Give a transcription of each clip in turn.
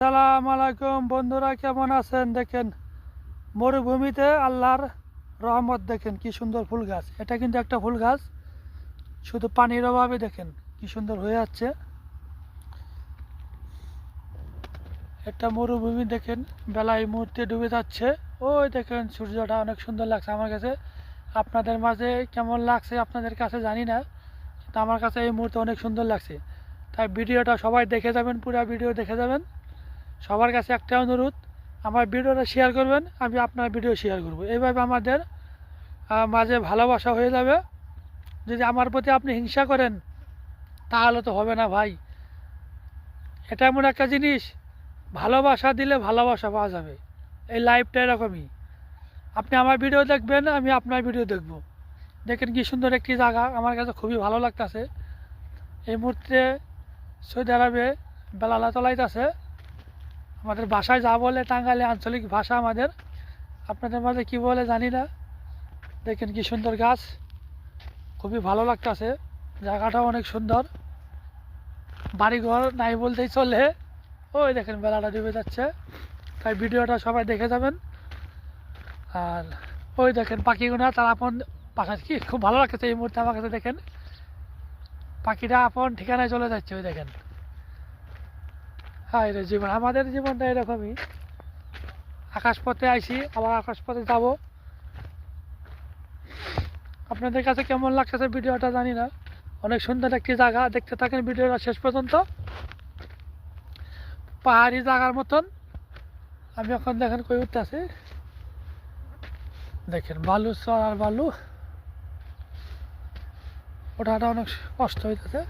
আসসালামু আলাইকুম বন্ধুরা, কেমন আছেন? দেখেন মরুভূমিতে আল্লাহর রহমত, দেখেন কি সুন্দর ফুল গাছ। এটা কিন্তু একটা ফুল গাছ, শুধু পানির অভাবে দেখেন কি সুন্দর হয়ে যাচ্ছে। একটা মরুভূমি দেখেন, বেলা এই মুহূর্তে ডুবে যাচ্ছে। ওই দেখেন সূর্যটা অনেক সুন্দর লাগছে আমার কাছে। আপনাদের মাঝে কেমন লাগছে আপনাদের কাছে জানি না, কিন্তু আমার কাছে এই মুহূর্তে অনেক সুন্দর লাগছে। তাই ভিডিওটা সবাই দেখে যাবেন, পুরো ভিডিও দেখে যাবেন। সবার কাছে একটা অনুরোধ, আমার ভিডিওটা শেয়ার করবেন, আমি আপনার ভিডিও শেয়ার করব। এইভাবে আমাদের মাঝে ভালোবাসা হয়ে যাবে। যদি আমার প্রতি আপনি হিংসা করেন তাহলে তো হবে না ভাই। এটা এমন একটা জিনিস, ভালোবাসা দিলে ভালোবাসা পাওয়া যাবে। এই লাইফটা এরকমই, আপনি আমার ভিডিও দেখবেন, আমি আপনার ভিডিও দেখব। দেখেন কি সুন্দর একটি জায়গা, আমার কাছে খুবই ভালো লাগতেছে। এই মুহূর্তে সৌদি আরবে বেলালা চলাইতেছে। আমাদের ভাষায় যা বলে, টাঙ্গাইলে আঞ্চলিক ভাষা আমাদের, আপনাদের মাঝে কি বলে জানি না। দেখেন কি সুন্দর গাছ, খুবই ভালো লাগতেছে। জায়গাটাও অনেক সুন্দর, বাড়িঘর নাই বলতেই চলে। ওই দেখেন বেলাটা ডুবে যাচ্ছে। তাই ভিডিওটা সবাই দেখে যাবেন। আর ওই দেখেন পাখিগুলো তার আপন বাসা, কি খুব ভালো লাগতেছে এই মুহূর্তে আমার কাছে। দেখেন পাখিটা আপন ঠিকানায় চলে যাচ্ছে, ওই দেখেন। হ্যাঁ, এটা জীবন, আমাদের জীবনটা এরকমই। আকাশপথে আইছি, আবার আকাশপথে যাব। আপনাদের কাছে কেমন লাগতেছে ভিডিওটা জানি না। অনেক সুন্দর একটি জায়গা, দেখতে থাকেন ভিডিওটা শেষ পর্যন্ত। পাহাড়ি জায়গার মতন। আমি এখন দেখেন কই উঠতেছি, দেখেন বালু, চড়ার বালু, ওঠাটা অনেক কষ্ট হইতেছে।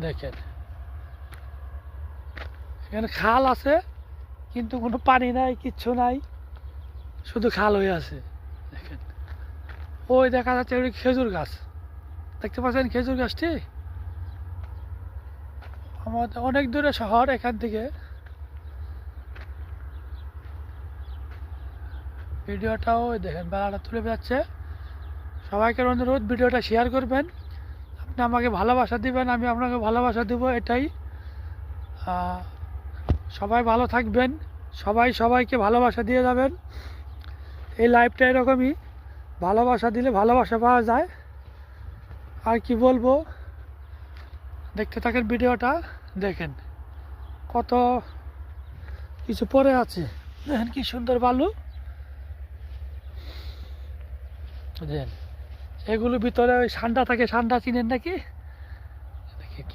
দেখেন এখানে খাল আছে, কিন্তু কোনো পানি নাই, কিচ্ছু নাই, শুধু খাল হয়ে আছে। দেখেন ওই দেখা যাচ্ছে ওই খেজুর গাছ, দেখতে পাচ্ছেন খেজুর গাছটি। আমাদের অনেক দূরে শহর এখান থেকে। ভিডিওটাও দেখেন বেলাটা তুলে যাচ্ছে। সবাইকে অনুরোধ, ভিডিওটা শেয়ার করবেন। আপনি আমাকে ভালোবাসা দিবেন, আমি আপনাকে ভালোবাসা দেব, এটাই। সবাই ভালো থাকবেন, সবাই সবাইকে ভালোবাসা দিয়ে যাবেন। এই লাইফটা এরকমই, ভালোবাসা দিলে ভালোবাসা পাওয়া যায়। আর কি বলবো, দেখতে থাকেন ভিডিওটা। দেখেন কত কিছু পড়ে আছে, দেখেন কি সুন্দর বালু। দেখেন এগুলো ভিতরে ওই সান্ডা থাকে, সান্ডা চিনেন নাকি? দেখেন কি